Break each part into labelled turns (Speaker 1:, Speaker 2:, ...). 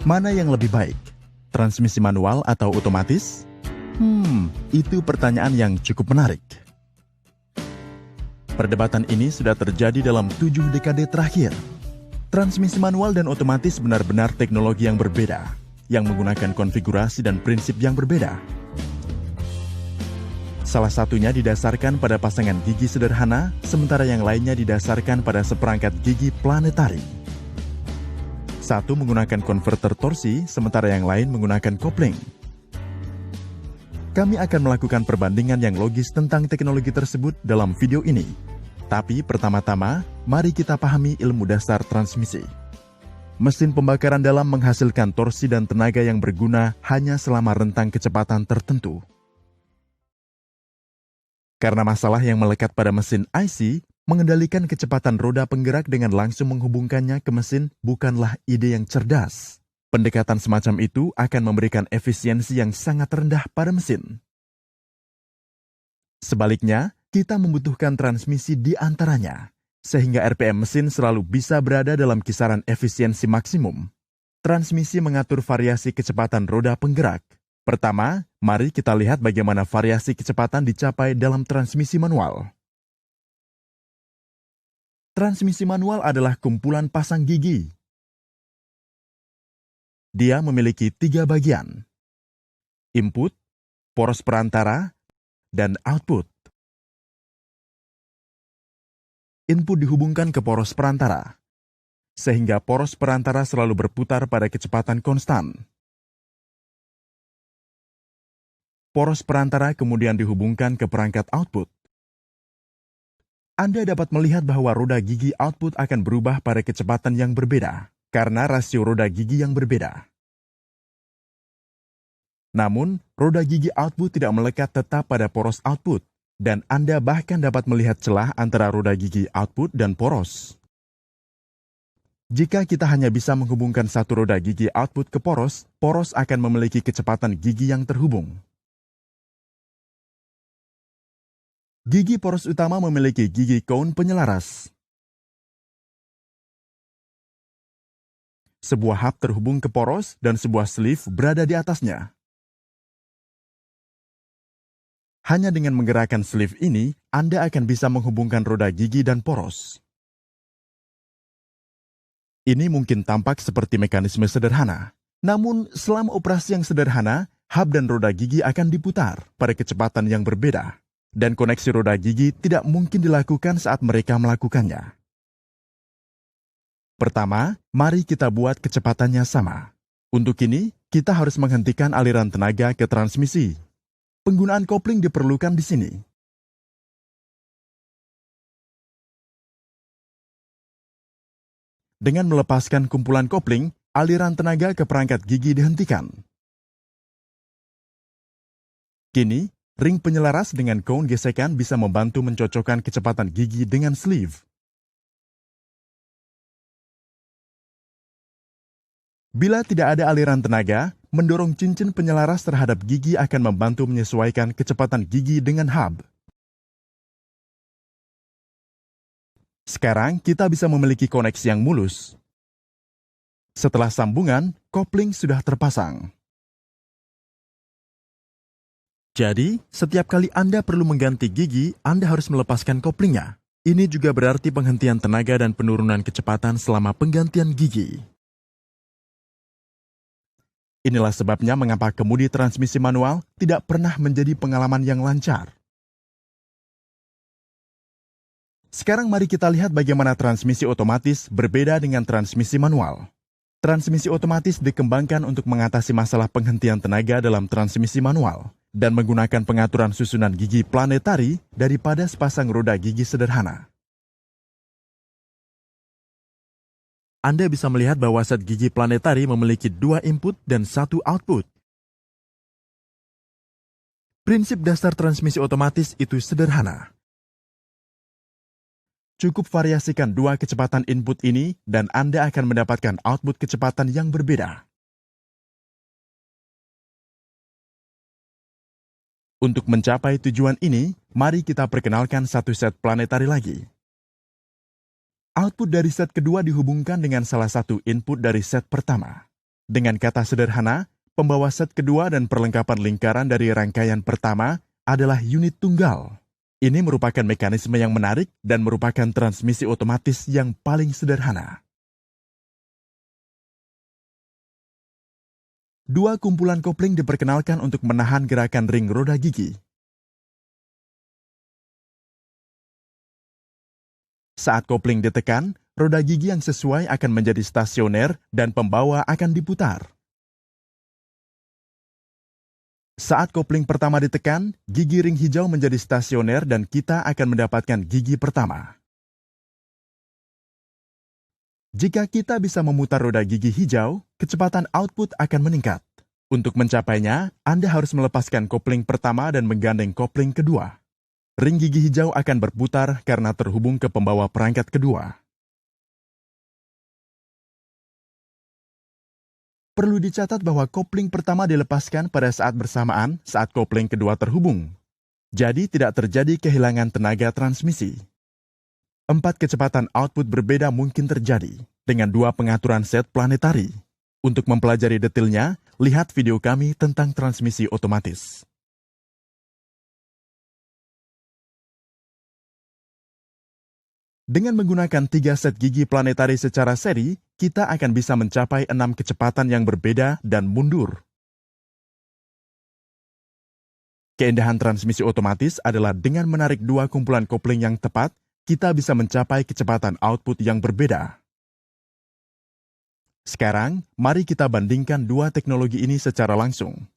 Speaker 1: Mana yang lebih baik? Transmisi manual atau otomatis? Itu pertanyaan yang cukup menarik. Perdebatan ini sudah terjadi dalam 7 dekade terakhir. Transmisi manual dan otomatis benar-benar teknologi yang berbeda, yang menggunakan konfigurasi dan prinsip yang berbeda. Salah satunya didasarkan pada pasangan gigi sederhana, sementara yang lainnya didasarkan pada seperangkat gigi planetari. Satu menggunakan konverter torsi, sementara yang lain menggunakan kopling. Kami akan melakukan perbandingan yang logis tentang teknologi tersebut dalam video ini. Tapi pertama-tama, mari kita pahami ilmu dasar transmisi. Mesin pembakaran dalam menghasilkan torsi dan tenaga yang berguna hanya selama rentang kecepatan tertentu. Karena masalah yang melekat pada mesin IC, mengendalikan kecepatan roda penggerak dengan langsung menghubungkannya ke mesin bukanlah ide yang cerdas. Pendekatan semacam itu akan memberikan efisiensi yang sangat rendah pada mesin. Sebaliknya, kita membutuhkan transmisi di antaranya, sehingga RPM mesin selalu bisa berada dalam kisaran efisiensi maksimum. Transmisi mengatur variasi kecepatan roda penggerak. Pertama, mari kita lihat bagaimana variasi kecepatan dicapai dalam transmisi manual. Transmisi manual adalah kumpulan pasang gigi. Dia memiliki 3 bagian: input, poros perantara, dan output. Input dihubungkan ke poros perantara, sehingga poros perantara selalu berputar pada kecepatan konstan. Poros perantara kemudian dihubungkan ke perangkat output. Anda dapat melihat bahwa roda gigi output akan berubah pada kecepatan yang berbeda, karena rasio roda gigi yang berbeda. Namun, roda gigi output tidak melekat tetap pada poros output, dan Anda bahkan dapat melihat celah antara roda gigi output dan poros. Jika kita hanya bisa menghubungkan satu roda gigi output ke poros, poros akan memiliki kecepatan gigi yang terhubung. Gigi poros utama memiliki gigi cone penyelaras. Sebuah hub terhubung ke poros dan sebuah sleeve berada di atasnya. Hanya dengan menggerakkan sleeve ini, Anda akan bisa menghubungkan roda gigi dan poros. Ini mungkin tampak seperti mekanisme sederhana. Namun, selama operasi yang sederhana, hub dan roda gigi akan diputar pada kecepatan yang berbeda. Dan koneksi roda gigi tidak mungkin dilakukan saat mereka melakukannya. Pertama, mari kita buat kecepatannya sama. Untuk ini, kita harus menghentikan aliran tenaga ke transmisi. Penggunaan kopling diperlukan di sini. Dengan melepaskan kumpulan kopling, aliran tenaga ke perangkat gigi dihentikan. Kini, ring penyelaras dengan cone gesekan bisa membantu mencocokkan kecepatan gigi dengan sleeve. Bila tidak ada aliran tenaga, mendorong cincin penyelaras terhadap gigi akan membantu menyesuaikan kecepatan gigi dengan hub. Sekarang kita bisa memiliki koneksi yang mulus. Setelah sambungan, kopling sudah terpasang. Jadi, setiap kali Anda perlu mengganti gigi, Anda harus melepaskan koplingnya. Ini juga berarti penghentian tenaga dan penurunan kecepatan selama penggantian gigi. Inilah sebabnya mengapa kemudi transmisi manual tidak pernah menjadi pengalaman yang lancar. Sekarang mari kita lihat bagaimana transmisi otomatis berbeda dengan transmisi manual. Transmisi otomatis dikembangkan untuk mengatasi masalah penghentian tenaga dalam transmisi manual dan menggunakan pengaturan susunan gigi planetari daripada sepasang roda gigi sederhana. Anda bisa melihat bahwa set gigi planetari memiliki 2 input dan 1 output. Prinsip dasar transmisi otomatis itu sederhana. Cukup variasikan 2 kecepatan input ini dan Anda akan mendapatkan output kecepatan yang berbeda. Untuk mencapai tujuan ini, mari kita perkenalkan satu set planetari lagi. Output dari set kedua dihubungkan dengan salah satu input dari set pertama. Dengan kata sederhana, pembawa set kedua dan perlengkapan lingkaran dari rangkaian pertama adalah unit tunggal. Ini merupakan mekanisme yang menarik dan merupakan transmisi otomatis yang paling sederhana. Dua kumpulan kopling diperkenalkan untuk menahan gerakan ring roda gigi. Saat kopling ditekan, roda gigi yang sesuai akan menjadi stasioner dan pembawa akan diputar. Saat kopling pertama ditekan, gigi ring hijau menjadi stasioner dan kita akan mendapatkan gigi pertama. Jika kita bisa memutar roda gigi hijau, kecepatan output akan meningkat. Untuk mencapainya, Anda harus melepaskan kopling pertama dan menggandeng kopling kedua. Ring gigi hijau akan berputar karena terhubung ke pembawa perangkat kedua. Perlu dicatat bahwa kopling pertama dilepaskan pada saat bersamaan saat kopling kedua terhubung. Jadi tidak terjadi kehilangan tenaga transmisi. 4 kecepatan output berbeda mungkin terjadi dengan 2 pengaturan set planetari. Untuk mempelajari detailnya, lihat video kami tentang transmisi otomatis. Dengan menggunakan 3 set gigi planetari secara seri, kita akan bisa mencapai 6 kecepatan yang berbeda dan mundur. Keindahan transmisi otomatis adalah dengan menarik 2 kumpulan kopling yang tepat, kita bisa mencapai kecepatan output yang berbeda. Sekarang, mari kita bandingkan 2 teknologi ini secara langsung.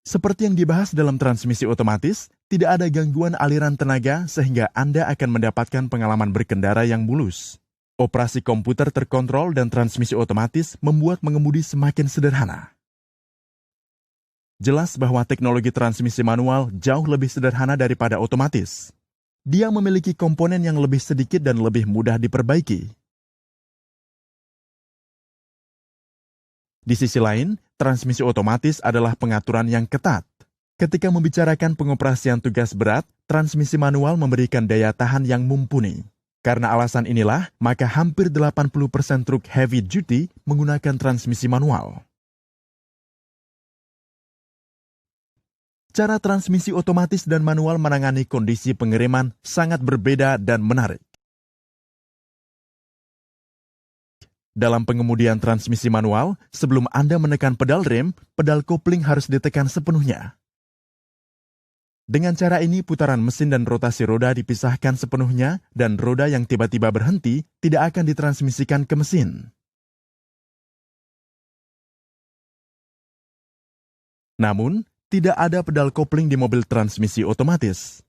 Speaker 1: Seperti yang dibahas dalam transmisi otomatis, tidak ada gangguan aliran tenaga sehingga Anda akan mendapatkan pengalaman berkendara yang mulus. Operasi komputer terkontrol dan transmisi otomatis membuat mengemudi semakin sederhana. Jelas bahwa teknologi transmisi manual jauh lebih sederhana daripada otomatis. Dia memiliki komponen yang lebih sedikit dan lebih mudah diperbaiki. Di sisi lain, transmisi otomatis adalah pengaturan yang ketat. Ketika membicarakan pengoperasian tugas berat, transmisi manual memberikan daya tahan yang mumpuni. Karena alasan inilah, maka hampir 80% truk heavy duty menggunakan transmisi manual. Cara transmisi otomatis dan manual menangani kondisi pengiriman sangat berbeda dan menarik. Dalam pengemudian transmisi manual, sebelum Anda menekan pedal rem, pedal kopling harus ditekan sepenuhnya. Dengan cara ini, putaran mesin dan rotasi roda dipisahkan sepenuhnya dan roda yang tiba-tiba berhenti tidak akan ditransmisikan ke mesin. Namun, tidak ada pedal kopling di mobil transmisi otomatis.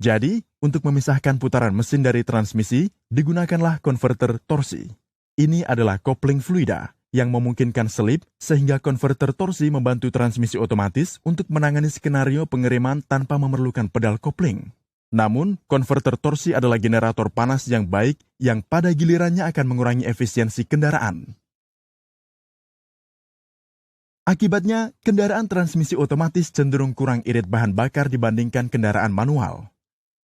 Speaker 1: Jadi, untuk memisahkan putaran mesin dari transmisi, digunakanlah konverter torsi. Ini adalah kopling fluida yang memungkinkan selip sehingga konverter torsi membantu transmisi otomatis untuk menangani skenario pengiriman tanpa memerlukan pedal kopling. Namun, konverter torsi adalah generator panas yang baik yang pada gilirannya akan mengurangi efisiensi kendaraan. Akibatnya, kendaraan transmisi otomatis cenderung kurang irit bahan bakar dibandingkan kendaraan manual.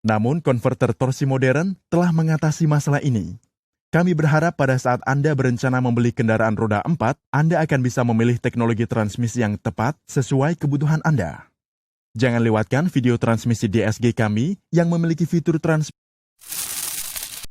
Speaker 1: Namun, konverter torsi modern telah mengatasi masalah ini. Kami berharap pada saat Anda berencana membeli kendaraan roda 4, Anda akan bisa memilih teknologi transmisi yang tepat sesuai kebutuhan Anda. Jangan lewatkan video transmisi DSG kami yang memiliki fitur transmisi